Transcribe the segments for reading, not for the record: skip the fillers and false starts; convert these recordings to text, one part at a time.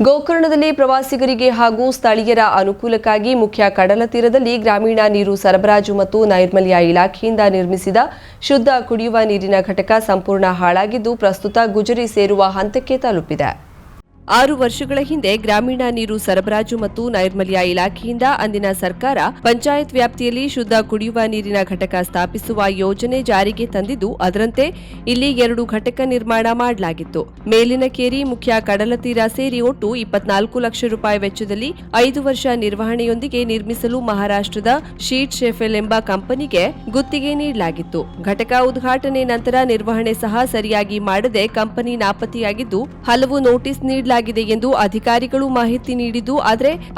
ಗೋಕರ್ಣದಲ್ಲಿ ಪ್ರವಾಸಿಗರಿಗೆ ಹಾಗೂ ಸ್ಥಳೀಯರ ಅನುಕೂಲಕ್ಕಾಗಿ ಮುಖ್ಯ ಕಡಲ ತೀರದಲ್ಲಿ ಗ್ರಾಮೀಣ ನೀರು ಸರಬರಾಜು ಮತ್ತು ನೈರ್ಮಲ್ಯ ಇಲಾಖೆಯಿಂದ ನಿರ್ಮಿಸಿದ ಶುದ್ಧ ಕುಡಿಯುವ ನೀರಿನ ಘಟಕ ಸಂಪೂರ್ಣ ಹಾಳಾಗಿದ್ದು ಪ್ರಸ್ತುತ ಗುಜರಿ ಸೇರುವ ಹಂತಕ್ಕೆ ತಲುಪಿದೆ. 6 ವರ್ಷಗಳ ಹಿಂದೆ ಗ್ರಾಮೀಣ ನೀರು ಸರಬರಾಜು ಮತ್ತು ನೈರ್ಮಲ್ಯ ಇಲಾಖೆಯಿಂದ ಅಂದಿನ ಸರ್ಕಾರ ಪಂಚಾಯತ್ ವ್ಯಾಪ್ತಿಯಲ್ಲಿ ಶುದ್ಧ ಕುಡಿಯುವ ನೀರಿನ ಘಟಕ ಸ್ಥಾಪಿಸುವ ಯೋಜನೆ ಜಾರಿಗೆ ತಂದಿದ್ದು, ಅದರಂತೆ ಇಲ್ಲಿ 2 ಘಟಕ ನಿರ್ಮಾಣ ಮಾಡಲಾಗಿತ್ತು. ಮೇಲಿನ ಕೇರಿ, ಮುಖ್ಯ ಕಡಲ ತೀರ ಸೇರಿ ಒಟ್ಟು 24 ಲಕ್ಷ ರೂಪಾಯಿ ವೆಚ್ಚದಲ್ಲಿ 5 ವರ್ಷ ನಿರ್ವಹಣೆಯೊಂದಿಗೆ ನಿರ್ಮಿಸಲು ಮಹಾರಾಷ್ಟ್ರದ ಶೀಟ್ ಶೆಫೆಲ್ ಎಂಬ ಕಂಪನಿಗೆ ಗುತ್ತಿಗೆ ನೀಡಲಾಗಿತ್ತು. ಘಟಕ ಉದ್ಘಾಟನೆ ನಂತರ ನಿರ್ವಹಣೆ ಸಹ ಸರಿಯಾಗಿ ಮಾಡದೆ ಕಂಪನಿ ನಾಪತ್ತೆಯಾಗಿದ್ದು, ಹಲವು ನೋಟಿಸ್ ನೀಡಲಾಗಿದೆ ಎಂದು ಅಧಿಕಾರಿಗಳು ಮಾಹಿತಿ ನೀಡಿದ್ದು,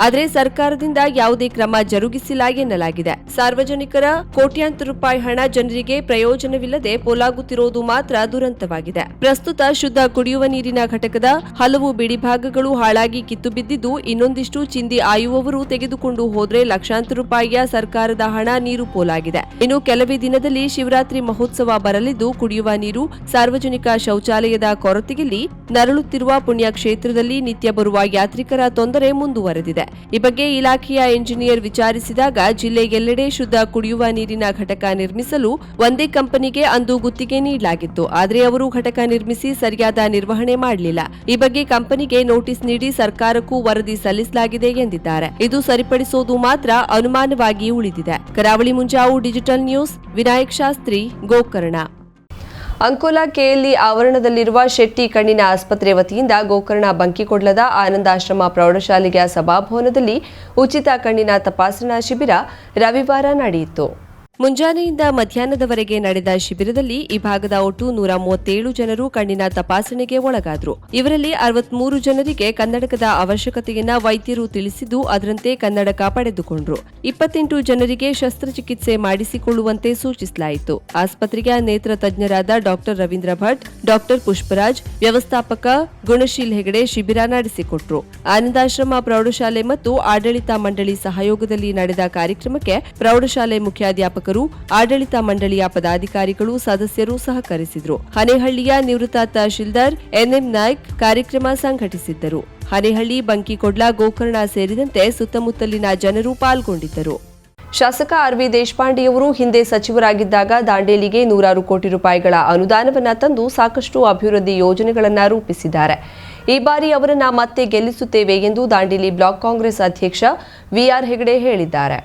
ಆದರೆ ಸರ್ಕಾರದಿಂದ ಯಾವುದೇ ಕ್ರಮ ಜರುಗಿಸಿಲ್ಲ ಎನ್ನಲಾಗಿದೆ. ಸಾರ್ವಜನಿಕರ ಕೋಟ್ಯಾಂತರ ರೂಪಾಯಿ ಹಣ ಜನರಿಗೆ ಪ್ರಯೋಜನವಿಲ್ಲದೆ ಪೋಲಾಗುತ್ತಿರುವುದು ಮಾತ್ರ ದುರಂತವಾಗಿದೆ. ಪ್ರಸ್ತುತ ಶುದ್ಧ ಕುಡಿಯುವ ನೀರಿನ ಘಟಕದ ಹಲವು ಬಿಡಿಭಾಗಗಳು ಹಾಳಾಗಿ ಕಿತ್ತು ಬಿದ್ದಿದ್ದು, ಇನ್ನೊಂದಿಷ್ಟು ಚಿಂದಿ ಆಯುವವರು ತೆಗೆದುಕೊಂಡು ಹೋದ್ರೆ ಲಕ್ಷಾಂತರ ರೂಪಾಯಿಯ ಸರ್ಕಾರದ ಹಣ ನೀರು ಪೋಲಾಗಿದೆ. ಇನ್ನು ಕೆಲವೇ ದಿನದಲ್ಲಿ ಶಿವರಾತ್ರಿ ಮಹೋತ್ಸವ ಬರಲಿದ್ದು, ಕುಡಿಯುವ ನೀರು, ಸಾರ್ವಜನಿಕ ಶೌಚಾಲಯದ ಕೊರತೆಯಲ್ಲಿ ನರಳುತ್ತಿರುವ ಪುಣ್ಯಕ್ಷೇತ್ರದಲ್ಲಿ ನಿತ್ಯ ಬರುವ ಯಾತ್ರಿಕರ ತೊಂದರೆ ಮುಂದುವರೆದಿದೆ. ಈ ಬಗ್ಗೆ ಇಲಾಖೆಯ ಎಂಜಿನಿಯರ್ ವಿಚಾರಿಸಿದಾಗ ಜಿಲ್ಲೆ ಎಲ್ಲೆಡೆ ಶುದ್ಧ ಕುಡಿಯುವ ನೀರಿನ ಘಟಕ ನಿರ್ಮಿಸಲು ಒಂದೇ ಕಂಪನಿಗೆ ಅಂದು ಗುತ್ತಿಗೆ ನೀಡಲಾಗಿತ್ತು. ಆದರೆ ಅವರು ಘಟಕ ನಿರ್ಮಿಸಿ ಸರಿಯಾದ ನಿರ್ವಹಣೆ ಮಾಡಲಿಲ್ಲ. ಈ ಬಗ್ಗೆ ಕಂಪನಿಗೆ ನೋಟಿಸ್ ನೀಡಿ ಸರ್ಕಾರಕ್ಕೂ ವರದಿ ಸಲ್ಲಿಸಲಾಗಿದೆ ಎಂದಿದ್ದಾರೆ. ಇದು ಸರಿಪಡಿಸುವುದು ಮಾತ್ರ ಅನುಮಾನವಾಗಿ ಉಳಿದಿದೆ. Karavali Munjavu, digital news, Vinayak Shastri, Gokarna. Ankola KLE ಆವರಣದಲ್ಲಿರುವ ಶೆಟ್ಟಿ ಕಣ್ಣಿನ ಆಸ್ಪತ್ರೆ ವತಿಯಿಂದ ಗೋಕರ್ಣ ಬಂಕಿಕೊಡ್ಲದ ಆನಂದಾಶ್ರಮ ಪ್ರೌಢಶಾಲೆಯ ಸಭಾಭವನದಲ್ಲಿ ಉಚಿತ ಕಣ್ಣಿನ ತಪಾಸಣಾ ಶಿಬಿರ ರವಿವಾರ ನಡೆಯಿತು. ಮುಂಜಾನೆಯಿಂದ ಮಧ್ಯಾಹ್ನದವರೆಗೆ ನಡೆದ ಶಿಬಿರದಲ್ಲಿ ಈ ಭಾಗದ ಒಟ್ಟು 137 ಜನರು ಕಣ್ಣಿನ ತಪಾಸಣೆಗೆ ಒಳಗಾದರು. ಇವರಲ್ಲಿ 63 ಜನರಿಗೆ ಕನ್ನಡಕದ ಅವಶ್ಯಕತೆಯನ್ನ ವೈದ್ಯರು ತಿಳಿಸಿದ್ದು, ಅದರಂತೆ ಕನ್ನಡಕ ಪಡೆದುಕೊಂಡರು. 28 ಜನರಿಗೆ ಶಸ್ತ್ರಚಿಕಿತ್ಸೆ ಮಾಡಿಸಿಕೊಳ್ಳುವಂತೆ ಸೂಚಿಸಲಾಯಿತು. ಆಸ್ಪತ್ರೆಯ ನೇತ್ರ ತಜ್ಞರಾದ ಡಾ ರವೀಂದ್ರ ಭಟ್, ಡಾ ಪುಷ್ಪರಾಜ್, ವ್ಯವಸ್ಥಾಪಕ ಗುಣಶೀಲ್ ಹೆಗಡೆ ಶಿಬಿರ ನಡೆಸಿಕೊಟ್ರು. ಆನಂದಾಶ್ರಮ ಪ್ರೌಢಶಾಲೆ ಮತ್ತು ಆಡಳಿತ ಮಂಡಳಿ ಸಹಯೋಗದಲ್ಲಿ ನಡೆದ ಕಾರ್ಯಕ್ರಮಕ್ಕೆ ಪ್ರೌಢಶಾಲೆ ಮುಖ್ಯಾಧ್ಯಾಪಕ, ಆಡಳಿತ ಮಂಡಳಿಯ ಪದಾಧಿಕಾರಿಗಳು, ಸದಸ್ಯರು ಸಹಕರಿಸಿದರು. ಹನೇಹಳ್ಳಿಯ ನಿವೃತ್ತ ತಹಶೀಲ್ದಾರ್ ಎನ್ಎಂ ನಾಯ್ಕ್ ಕಾರ್ಯಕ್ರಮ ಸಂಘಟಿಸಿದ್ದರು. ಹನೇಹಳ್ಳಿ, ಬಂಕಿಕೊಡ್ಲ, ಗೋಕರ್ಣ ಸೇರಿದಂತೆ ಸುತ್ತಮುತ್ತಲಿನ ಜನರು ಪಾಲ್ಗೊಂಡಿದ್ದರು. ಶಾಸಕ ಆರ್.ವಿ. ದೇಶಪಾಂಡೆಯವರು ಹಿಂದೆ ಸಚಿವರಾಗಿದ್ದಾಗ ದಾಂಡೇಲಿಗೆ 100 ಕೋಟಿ ರೂಪಾಯಿಗಳ ಅನುದಾನವನ್ನು ತಂದು ಸಾಕಷ್ಟು ಅಭಿವೃದ್ಧಿ ಯೋಜನೆಗಳನ್ನು ರೂಪಿಸಿದ್ದಾರೆ. ಈ ಬಾರಿ ಅವರನ್ನ ಮತ್ತೆ ಗೆಲ್ಲಿಸುತ್ತೇವೆ ಎಂದು ದಾಂಡೇಲಿ ಬ್ಲಾಕ್ ಕಾಂಗ್ರೆಸ್ ಅಧ್ಯಕ್ಷ ವಿಆರ್ ಹೆಗಡೆ ಹೇಳಿದ್ದಾರೆ.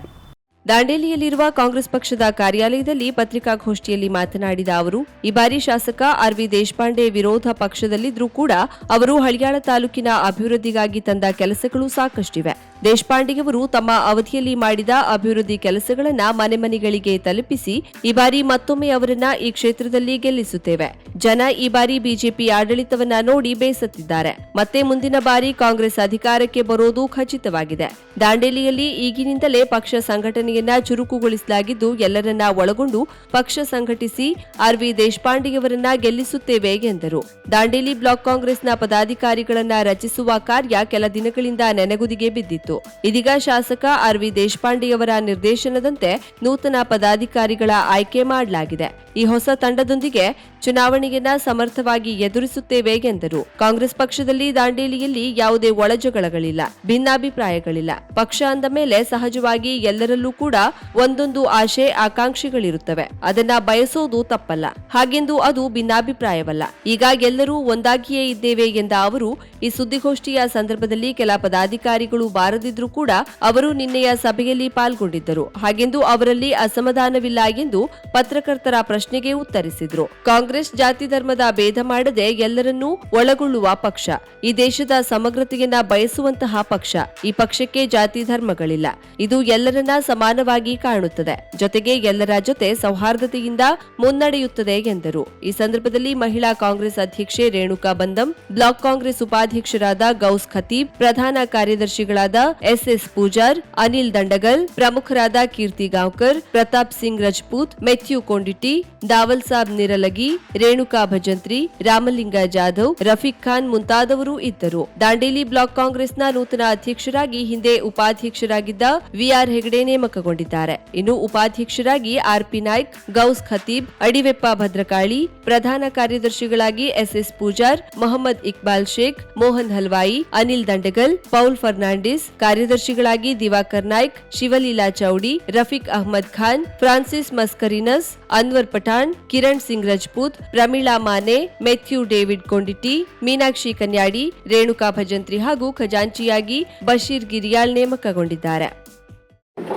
ದಾಂಡೇಲಿಯಲ್ಲಿರುವ ಕಾಂಗ್ರೆಸ್ ಪಕ್ಷದ ಕಾರ್ಯಾಲಯದಲ್ಲಿ ಪತ್ರಿಕಾಗೋಷ್ಠಿಯಲ್ಲಿ ಮಾತನಾಡಿದ ಅವರು, ಈ ಬಾರಿ ಶಾಸಕ ಆರ್.ವಿ. ದೇಶಪಾಂಡೆ ವಿರೋಧ ಪಕ್ಷದಲ್ಲಿದ್ದರೂ ಕೂಡ ಅವರು ಹಳಿಯಾಳ ತಾಲೂಕಿನ ಅಭಿವೃದ್ಧಿಗಾಗಿ ತಂದ ಕೆಲಸಗಳು ಸಾಕಷ್ಟಿವೆ. ದೇಶಪಾಂಡೆಯವರು ತಮ್ಮ ಅವಧಿಯಲ್ಲಿ ಮಾಡಿದ ಅಭಿವೃದ್ಧಿ ಕೆಲಸಗಳನ್ನು ಮನೆ ಮನೆಗಳಿಗೆ ತಲುಪಿಸಿ ಈ ಬಾರಿ ಮತ್ತೊಮ್ಮೆ ಅವರನ್ನ ಈ ಕ್ಷೇತ್ರದಲ್ಲಿ ಗೆಲ್ಲಿಸುತ್ತೇವೆ. ಜನ ಈ ಬಾರಿ ಬಿಜೆಪಿ ಆಡಳಿತವನ್ನ ನೋಡಿ ಬೇಸತ್ತಿದ್ದಾರೆ. ಮತ್ತೆ ಮುಂದಿನ ಬಾರಿ ಕಾಂಗ್ರೆಸ್ ಅಧಿಕಾರಕ್ಕೆ ಬರೋದು ಖಚಿತವಾಗಿದೆ. ದಾಂಡೇಲಿಯಲ್ಲಿ ಈಗಿನಿಂದಲೇ ಪಕ್ಷ ಸಂಘಟನೆಯನ್ನ ಚುರುಕುಗೊಳಿಸಲಾಗಿದ್ದು, ಎಲ್ಲರನ್ನ ಒಳಗೊಂಡು ಪಕ್ಷ ಸಂಘಟಿಸಿ ಆರ್.ವಿ. ದೇಶಪಾಂಡೆಯವರನ್ನ ಗೆಲ್ಲಿಸುತ್ತೇವೆ ಎಂದರು. ದಾಂಡೇಲಿ ಬ್ಲಾಕ್ ಕಾಂಗ್ರೆಸ್ನ ಪದಾಧಿಕಾರಿಗಳನ್ನ ರಚಿಸುವ ಕಾರ್ಯ ಕೆಲ ದಿನಗಳಿಂದ ನೆನೆಗುದಿಗೆ ಬಿದ್ದಿತ್ತು. ಇದೀಗ ಶಾಸಕ ಆರ್.ವಿ. ದೇಶಪಾಂಡೆಯವರ ನಿರ್ದೇಶನದಂತೆ ನೂತನ ಪದಾಧಿಕಾರಿಗಳ ಆಯ್ಕೆ ಮಾಡಲಾಗಿದೆ. ಈ ಹೊಸ ತಂಡದೊಂದಿಗೆ ಚುನಾವಣೆಯನ್ನ ಸಮರ್ಥವಾಗಿ ಎದುರಿಸುತ್ತೇವೆ ಎಂದರು. ಕಾಂಗ್ರೆಸ್ ಪಕ್ಷದಲ್ಲಿ ದಾಂಡೇಲಿಯಲ್ಲಿ ಯಾವುದೇ ಒಳಜಗಳಗಳಿಲ್ಲ, ಭಿನ್ನಾಭಿಪ್ರಾಯಗಳಿಲ್ಲ. ಪಕ್ಷ ಅಂದ ಮೇಲೆ ಸಹಜವಾಗಿ ಎಲ್ಲರಲ್ಲೂ ಕೂಡ ಒಂದೊಂದು ಆಶೆ, ಆಕಾಂಕ್ಷೆಗಳಿರುತ್ತವೆ. ಅದನ್ನ ಬಯಸೋದು ತಪ್ಪಲ್ಲ. ಹಾಗೆಂದು ಅದು ಭಿನ್ನಾಭಿಪ್ರಾಯವಲ್ಲ. ಈಗ ಎಲ್ಲರೂ ಒಂದಾಗಿಯೇ ಇದ್ದೇವೆ ಎಂದ ಅವರು ಈ ಸುದ್ದಿಗೋಷ್ಠಿಯ ಸಂದರ್ಭದಲ್ಲಿ ಕೆಲ ಪದಾಧಿಕಾರಿಗಳು ಬಾರದಿದ್ರೂ ಕೂಡ ಅವರು ನಿನ್ನೆಯ ಸಭೆಯಲ್ಲಿ ಪಾಲ್ಗೊಂಡಿದ್ದರು. ಹಾಗೆಂದು ಅವರಲ್ಲಿ ಅಸಮಾಧಾನವಿಲ್ಲ ಎಂದು ಪತ್ರಕರ್ತರ ಪ್ರಶ್ನೆಗೆ ಉತ್ತರಿಸಿದ್ರು. ಕಾಂಗ್ರೆಸ್ ಜಾತಿ ಧರ್ಮದ ಭೇದ ಮಾಡದೆ ಎಲ್ಲರನ್ನೂ ಒಳಗೊಳ್ಳುವ ಪಕ್ಷ, ಈ ದೇಶದ ಸಮಗ್ರತೆಯನ್ನ ಬಯಸುವಂತಹ ಪಕ್ಷ. ಈ ಪಕ್ಷಕ್ಕೆ ಜಾತಿ ಧರ್ಮಗಳಿಲ್ಲ. ಇದು ಎಲ್ಲರನ್ನ ಸಮಾನವಾಗಿ ಕಾಣುತ್ತದೆ. ಜೊತೆಗೆ ಎಲ್ಲರ ಜೊತೆ ಸೌಹಾರ್ದತೆಯಿಂದ ಮುನ್ನಡೆಯುತ್ತದೆ ಎಂದರು. ಈ ಸಂದರ್ಭದಲ್ಲಿ ಮಹಿಳಾ ಕಾಂಗ್ರೆಸ್ ಅಧ್ಯಕ್ಷೆ ರೇಣುಕಾ ಬಂದಂ, ಬ್ಲಾಕ್ ಕಾಂಗ್ರೆಸ್ ಉಪಾಧ್ಯಕ್ಷರಾದ ಗೌಸ್ ಖತೀಬ್, ಪ್ರಧಾನ ಕಾರ್ಯದರ್ಶಿಗಳಾದ ಎಸ್.ಎಸ್. ಪೂಜಾರ್, ಅನಿಲ್ ದಂಡಗಲ್, ಪ್ರಮುಖರಾದ ಕೀರ್ತಿ ಗಾಂವ್ಕರ್, ಪ್ರತಾಪ್ ಸಿಂಗ್ ರಜಪೂತ್, ಮೆಥ್ಯೂ ಕೊಂಡಿಟ್ಟಿ, ದಾವಲ್ ಸಾಬ್ ನಿರಲಗಿ, ರೇಣುಕಾ ಭಜಂತ್ರಿ, ರಾಮಲಿಂಗ ಜಾಧವ್, ರಫೀಕ್ ಖಾನ್ ಮುಂತಾದವರು ಇದ್ದರು. ದಾಂಡೇಲಿ ಬ್ಲಾಕ್ ಕಾಂಗ್ರೆಸ್ನ ನೂತನ ಅಧ್ಯಕ್ಷರಾಗಿ ಹಿಂದೆ ಉಪಾಧ್ಯಕ್ಷರಾಗಿದ್ದ ವಿಆರ್ ಹೆಗಡೆ ನೇಮಕಗೊಂಡಿದ್ದಾರೆ. ಇನ್ನು ಉಪಾಧ್ಯಕ್ಷರಾಗಿ ಆರ್.ಪಿ. ನಾಯ್ಕ್, ಗೌಸ್ ಖತೀಬ್, ಅಡಿವೆಪ್ಪ ಭದ್ರಕಾಳಿ, ಪ್ರಧಾನ ಕಾರ್ಯದರ್ಶಿಗಳಾಗಿ ಎಸ್.ಎಸ್. ಪೂಜಾರ್, ಮೊಹಮ್ಮದ್ ಇಕ್ಬಾಲ್ ಶೇಖ್, ಮೋಹನ್ ಹಲ್ವಾಯಿ, ಅನಿಲ್ ದಂಡಗಲ್, ಪೌಲ್ ಫರ್ನಾಂಡಿಸ್, ಕಾರ್ಯದರ್ಶಿಗಳಾಗಿ Diwakar Naik, Shivaleela Choudi, Rafiq Ahmed Khan, Francis Mascarenhas, Anwar Pathan, Kiran Singh Rajput, Pramila Mane, Matthew David Konditti, Meenakshi Kanyadi, Renuka Bhajantri ಹಾಗೂ ಖಜಾಂಚಿಯಾಗಿ ಬಶೀರ್ ಗಿರಿಯಾಳ್ ನೇಮಕಗೊಂಡಿದ್ದಾರೆ.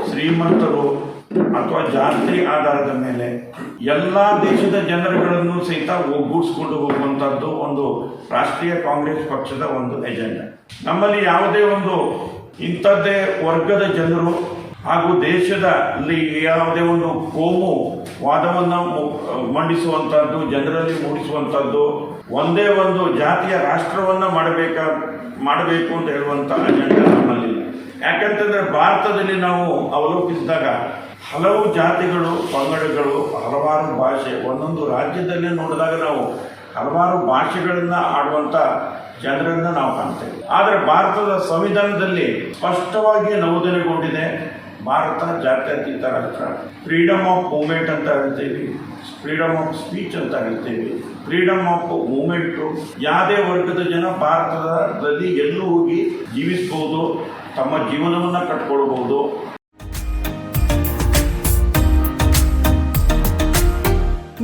ಶ್ರೀಮಂತರು ಅಥವಾ ಜಾತಿ ಆಧಾರದ ಮೇಲೆ ಎಲ್ಲ ದೇಶದ ಜನರುಗಳನ್ನು ಸಹಿತ ಒಗ್ಗೂಡಿಸಿಕೊಂಡು ಹೋಗುವಂತದ್ದು ಒಂದು ರಾಷ್ಟ್ರೀಯ ಕಾಂಗ್ರೆಸ್ ಪಕ್ಷದ ಒಂದು ಎಜೆಂಡಾ. ನಮ್ಮಲ್ಲಿ ಯಾವುದೇ ಒಂದು ಇಂಥದ್ದೇ ವರ್ಗದ ಜನರು ಹಾಗೂ ದೇಶದಲ್ಲಿ ಯಾವುದೇ ಒಂದು ಕೋಮು ವಾದವನ್ನು ಮಂಡಿಸುವಂತಹದ್ದು, ಜನರಲ್ಲಿ ಮೂಡಿಸುವಂತಹದ್ದು, ಒಂದೇ ಒಂದು ಜಾತಿಯ ರಾಷ್ಟ್ರವನ್ನ ಮಾಡಬೇಕು ಅಂತ ಹೇಳುವಂತ ಅಜೆಂಡಾ ನಮ್ಮಲ್ಲಿ. ಯಾಕಂತಂದ್ರೆ ಭಾರತದಲ್ಲಿ ನಾವು ಅವಲೋಕಿಸಿದಾಗ ಹಲವು ಜಾತಿಗಳು, ಪಂಗಡಗಳು, ಹಲವಾರು ಭಾಷೆ, ಒಂದೊಂದು ರಾಜ್ಯದಲ್ಲಿ ನೋಡಿದಾಗ ನಾವು ಹಲವಾರು ಭಾಷೆಗಳನ್ನ ಆಡುವಂತ ಜನರನ್ನ ನಾವು ಕಾಣ್ತೇವೆ. ಆದರೆ ಭಾರತದ ಸಂವಿಧಾನದಲ್ಲಿ ಸ್ಪಷ್ಟವಾಗಿ ನಮೂದನೆಗೊಂಡಿದೆ, ಭಾರತ ಜಾತ್ಯತೀತ ರಾಷ್ಟ್ರ. ಫ್ರೀಡಮ್ ಆಫ್ ಮೂವ್ಮೆಂಟ್ ಅಂತ ಹೇಳ್ತೇವೆ, ಫ್ರೀಡಮ್ ಆಫ್ ಸ್ಪೀಚ್ ಅಂತ ಹೇಳ್ತೇವೆ, ಫ್ರೀಡಮ್ ಆಫ್ ಮೂವ್ಮೆಂಟು. ಯಾವುದೇ ವರ್ಗದ ಜನ ಭಾರತದಲ್ಲಿ ಎಲ್ಲೂ ಹೋಗಿ ಜೀವಿಸಬಹುದು, ತಮ್ಮ ಜೀವನವನ್ನ ಕಟ್ಕೊಳ್ಬಹುದು.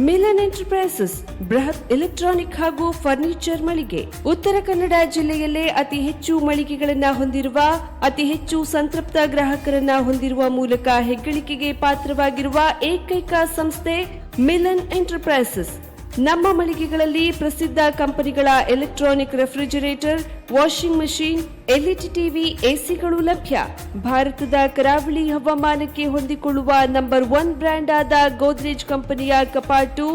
ಮಿಲನ್ ಎಂಟರ್ಪ್ರೈಸಸ್ ಬೃಹತ್ ಎಲೆಕ್ಟ್ರಾನಿಕ್ ಹಾಗೂ ಫರ್ನಿಚರ್ ಮಳಿಗೆ. ಉತ್ತರ ಕನ್ನಡ ಜಿಲ್ಲೆಯಲ್ಲೇ ಅತಿ ಹೆಚ್ಚು ಮಳಿಗೆಗಳನ್ನ ಹೊಂದಿರುವ, ಅತಿ ಹೆಚ್ಚು ಸಂತೃಪ್ತ ಗ್ರಾಹಕರನ್ನ ಹೊಂದಿರುವ ಮೂಲಕ ಹೆಗ್ಗಳಿಕೆಗೆ ಪಾತ್ರವಾಗಿರುವ ಏಕೈಕ ಸಂಸ್ಥೆ ಮಿಲನ್ ಎಂಟರ್ಪ್ರೈಸಸ್. ನಮ್ಮ ಮಳಿಗೆಗಳಲ್ಲಿ ಪ್ರಸಿದ್ಧ ಕಂಪನಿಗಳ electronic refrigerator, washing machine, LED TV, ಎಸಿಗಳು ಲಭ್ಯ. ಭಾರತದ ಕರಾವಳಿ ಹವಾಮಾನಕ್ಕೆ ಹೊಂದಿಕೊಳ್ಳುವ ನಂಬರ್ 1 ಬ್ರ್ಯಾಂಡ್ ಆದ ಗೋದ್ರೇಜ್ ಕಂಪನಿಯ ಕಪಾಟು,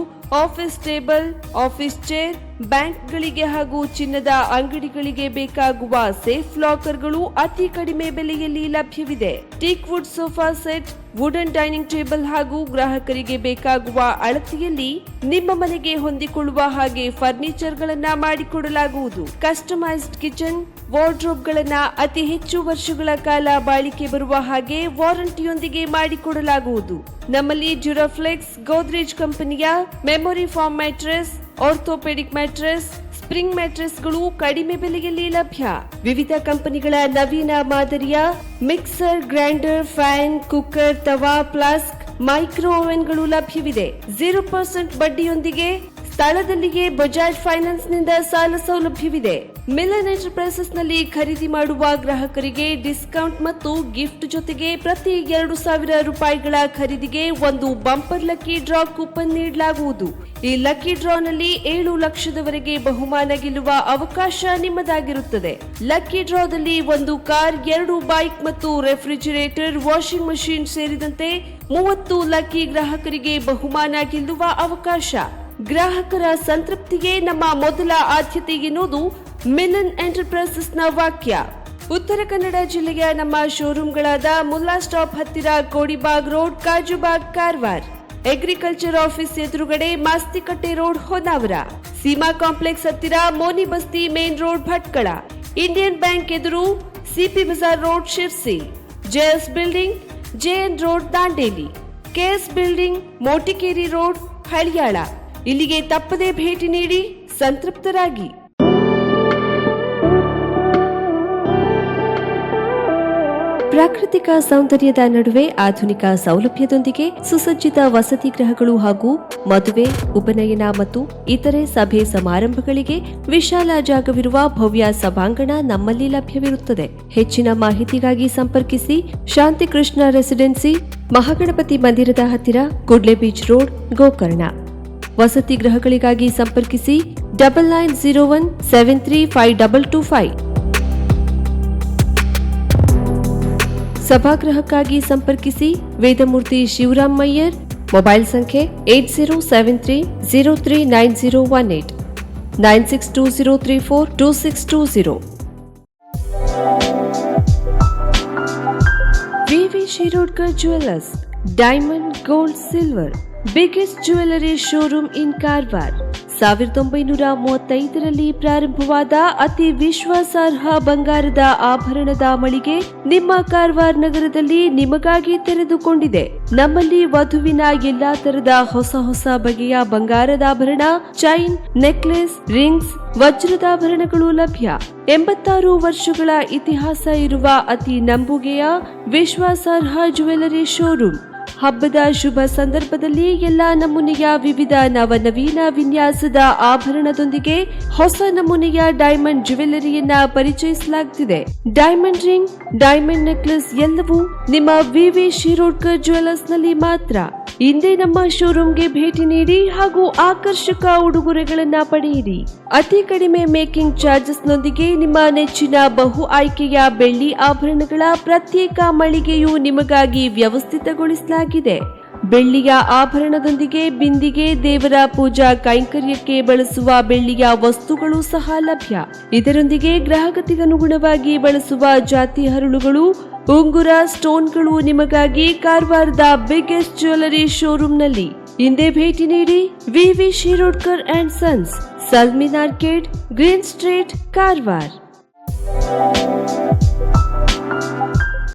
ಆಫೀಸ್ ಟೇಬಲ್, ಆಫೀಸ್ ಚೇರ್, ಬ್ಯಾಂಕ್ಗಳಿಗೆ ಹಾಗೂ ಚಿನ್ನದ ಅಂಗಡಿಗಳಿಗೆ ಬೇಕಾಗುವ ಸೇಫ್ ಲಾಕರ್ಗಳು ಅತಿ ಕಡಿಮೆ ಬೆಲೆಯಲ್ಲಿ ಲಭ್ಯವಿದೆ. Teak wood sofa set, wooden dining table ಹಾಗೂ ಗ್ರಾಹಕರಿಗೆ ಬೇಕಾಗುವ ಅಳತೆಯಲ್ಲಿ ನಿಮ್ಮ ಮನೆಗೆ ಹೊಂದಿಕೊಳ್ಳುವ ಹಾಗೆ ಫರ್ನಿಚರ್ಗಳನ್ನ ಮಾಡಿಕೊಡಲಾಗುವುದು. ಕಸ್ಟಮೈಸ್ಡ್ ಕಿಚನ್, ವಾರ್ಡ್ರೋಬ್ಗಳನ್ನ ಅತಿ ಹೆಚ್ಚು ವರ್ಷಗಳ ಕಾಲ ಬಾಳಿಕೆ ಬರುವ ಹಾಗೆ ವಾರಂಟಿಯೊಂದಿಗೆ ಮಾಡಿಕೊಡಲಾಗುವುದು. ನಮ್ಮಲ್ಲಿ ಡ್ಯೂರಾಫ್ಲೆಕ್ಸ್, ಗೋದ್ರೇಜ್ ಕಂಪನಿಯ memory foam mattress, orthopaedic mattress, spring ಮ್ಯಾಟ್ರೆಸ್ಗಳು ಕಡಿಮೆ ಬೆಲೆಯಲ್ಲಿ ಲಭ್ಯ. ವಿವಿಧ ಕಂಪನಿಗಳ ನವೀನ ಮಾದರಿಯ mixer, grinder, fan, cooker, tawa, flask, micro ಓವೆನ್ಗಳು ಲಭ್ಯವಿದೆ. 0% ಬಡ್ಡಿಯೊಂದಿಗೆ ಸ್ಥಳದಲ್ಲಿಯೇ ಬಜಾಜ್ ಫೈನಾನ್ಸ್ ನಿಂದ ಸಾಲ ಸೌಲಭ್ಯವಿದೆ. ಮಿಲನ್ ಎಂಟರ್ಪ್ರೈಸಸ್ ನಲ್ಲಿ ಖರೀದಿ ಮಾಡುವ ಗ್ರಾಹಕರಿಗೆ ಡಿಸ್ಕೌಂಟ್ ಮತ್ತು ಗಿಫ್ಟ್ ಜೊತೆಗೆ ಪ್ರತಿ 2,000 ರೂಪಾಯಿಗಳ ಖರೀದಿಗೆ ಒಂದು ಬಂಪರ್ ಲಕ್ಕಿ ಡ್ರಾ ಕೂಪನ್ ನೀಡಲಾಗುವುದು. ಈ ಲಕ್ಕಿ ಡ್ರಾನಲ್ಲಿ 7 ಲಕ್ಷದವರೆಗೆ ಬಹುಮಾನ ಗೆಲ್ಲುವ ಅವಕಾಶ ನಿಮ್ಮದಾಗಿರುತ್ತದೆ. ಲಕ್ಕಿ ಡ್ರಾದಲ್ಲಿ 1 ಕಾರ್, 2 ಬೈಕ್ ಮತ್ತು ರೆಫ್ರಿಜರೇಟರ್, ವಾಷಿಂಗ್ ಮಷೀನ್ ಸೇರಿದಂತೆ 30 ಲಕ್ಕಿ ಗ್ರಾಹಕರಿಗೆ ಬಹುಮಾನ ಗೆಲ್ಲುವ ಅವಕಾಶ. ಗ್ರಾಹಕರ ಸಂತೃಪ್ತಿಗೆ ನಮ್ಮ ಮೊದಲ ಆದ್ಯತೆ ಎನ್ನುವುದು ಮಿಲನ್ ಎಂಟರ್ಪ್ರೈಸಸ್ ನ ವಾಕ್ಯ. ಉತ್ತರ ಕನ್ನಡ ಜಿಲ್ಲೆಯ ನಮ್ಮ ಶೋರೂಮ್ಗಳಾದ ಮುಲ್ಲಾ ಸ್ಟಾಪ್ ಹತ್ತಿರ Kodibag road, Kajubag, Karwar, agriculture office ಎದುರುಗಡೆ ಮಾಸ್ತಿಕಟ್ಟೆ ರೋಡ್, ಹೊನ್ನಾವರ, ಸೀಮಾ ಕಾಂಪ್ಲೆಕ್ಸ್ ಹತ್ತಿರ Moni Basti main road, Bhatkal, Indian bank ಎದುರು CP bazaar road, Sirsi, JS building, JN road, Dandeli, KS building, Motikeri road, Haliyal. ಇಲ್ಲಿಗೆ ತಪ್ಪದೇ ಭೇಟಿ ನೀಡಿ ಸಂತೃಪ್ತರಾಗಿ. ಪ್ರಾಕೃತಿಕ ಸೌಂದರ್ಯದ ನಡುವೆ ಆಧುನಿಕ ಸೌಲಭ್ಯದೊಂದಿಗೆ ಸುಸಜ್ಜಿತ ವಸತಿ ಗೃಹಗಳು ಹಾಗೂ ಮದುವೆ, ಉಪನಯನ ಮತ್ತು ಇತರೆ ಸಭೆ ಸಮಾರಂಭಗಳಿಗೆ ವಿಶಾಲ ಜಾಗವಿರುವ ಭವ್ಯ ಸಭಾಂಗಣ ನಮ್ಮಲ್ಲಿ ಲಭ್ಯವಿರುತ್ತದೆ. ಹೆಚ್ಚಿನ ಮಾಹಿತಿಗಾಗಿ ಸಂಪರ್ಕಿಸಿ ಶಾಂತಿಕೃಷ್ಣ ರೆಸಿಡೆನ್ಸಿ, ಮಹಾಗಣಪತಿ ಮಂದಿರದ ಹತ್ತಿರ, ಕುಡ್ಲೆ ಬೀಚ್ ರೋಡ್, ಗೋಕರ್ಣ. ವಸತಿ ಗೃಹಗಳಿಗಾಗಿ ಸಂಪರ್ಕಿಸಿ 9901735225. ಸಭಾಗೃಹಕ್ಕಾಗಿ ಸಂಪರ್ಕಿಸಿ ವೇದಮೂರ್ತಿ ಶಿವರಾಮ್ ಮಯ್ಯರ್. ಮೊಬೈಲ್ ಸಂಖ್ಯೆ 8073039018, 9620342620. ವಿವಿ Shirodkar jewellers, diamond, gold, silver, biggest jewelry showroom in Karwar. 1935ರಲ್ಲಿ ಪ್ರಾರಂಭವಾದ ಅತಿ ವಿಶ್ವಾಸಾರ್ಹ ಬಂಗಾರದ ಆಭರಣದ ಮಳಿಗೆ ನಿಮ್ಮ ಕಾರವಾರ ನಗರದಲ್ಲಿ ನಿಮಗಾಗಿ ತೆರೆದುಕೊಂಡಿದೆ. ನಮ್ಮಲ್ಲಿ ವಧುವಿನ ಎಲ್ಲಾ ತರದ ಹೊಸ ಬಗೆಯ ಬಂಗಾರದಾಭರಣ, ಚೈನ್, ನೆಕ್ಲೆಸ್, ರಿಂಗ್ಸ್, ವಜ್ರದಾಭರಣಗಳು ಲಭ್ಯ. 86 ವರ್ಷಗಳ ಇತಿಹಾಸ ಇರುವ ಅತಿ ನಂಬುಗೆಯ ವಿಶ್ವಾಸಾರ್ಹ ಜ್ಯುವೆಲರಿ ಶೋರೂಮ್. ಹಬ್ಬದ ಶುಭ ಸಂದರ್ಭದಲ್ಲಿ ಎಲ್ಲಾ ನಮೂನೆಯ ವಿವಿಧ ನವನವೀನ ವಿನ್ಯಾಸದ ಆಭರಣದೊಂದಿಗೆ ಹೊಸ ನಮೂನೆಯ ಡೈಮಂಡ್ ಜ್ಯುವೆಲರಿಯನ್ನ ಪರಿಚಯಿಸಲಾಗುತ್ತಿದೆ. ಡೈಮಂಡ್ ರಿಂಗ್, ಡೈಮಂಡ್ ನೆಕ್ಲೆಸ್ ಎಲ್ಲವೂ ನಿಮ್ಮ ವಿವಿ ಶಿರೋಡ್ಕರ್ ಜ್ಯುವೆಲರ್ಸ್ ನಲ್ಲಿ ಮಾತ್ರ. ಇಂದೇ ನಮ್ಮ ಶೋರೂಮ್ಗೆ ಭೇಟಿ ನೀಡಿ ಹಾಗೂ ಆಕರ್ಷಕ ಉಡುಗೊರೆಗಳನ್ನ ಪಡೆಯಿರಿ. ಅತಿ ಕಡಿಮೆ ಮೇಕಿಂಗ್ ಚಾರ್ಜಸ್ನೊಂದಿಗೆ ನಿಮ್ಮ ನೆಚ್ಚಿನ ಬಹು ಆಯ್ಕೆಯ ಬೆಳ್ಳಿ ಆಭರಣಗಳ ಪ್ರತ್ಯೇಕ ಮಳಿಗೆಯು ನಿಮಗಾಗಿ ವ್ಯವಸ್ಥಿತಗೊಳಿಸಲಾಗಿದೆ. ಬೆಳ್ಳಿಯ ಆಭರಣದೊಂದಿಗೆ ಬಿಂದಿಗೆ, ದೇವರ ಪೂಜಾ ಕೈಂಕರ್ಯಕ್ಕೆ ಬಳಸುವ ಬೆಳ್ಳಿಯ ವಸ್ತುಗಳು ಸಹ ಲಭ್ಯ. ಇದರೊಂದಿಗೆ ಗ್ರಾಹಕತೆಗನುಗುಣವಾಗಿ ಬಳಸುವ ಜಾತಿ ಹರಳುಗಳು, ಉಂಗುರ, ಸ್ಟೋನ್ಗಳು ನಿಮಗಾಗಿ ಕಾರವಾರದ ಬಿಗ್ಗೆಸ್ಟ್ ಜ್ಯುವೆಲರಿ ಶೋರೂಮ್ನಲ್ಲಿ. ಹಿಂದೆ ಭೇಟಿ ನೀಡಿ. ವಿವಿ Shirodkar and sons, ಸಲ್ಮಿನ್ arcade, green street, Karwar.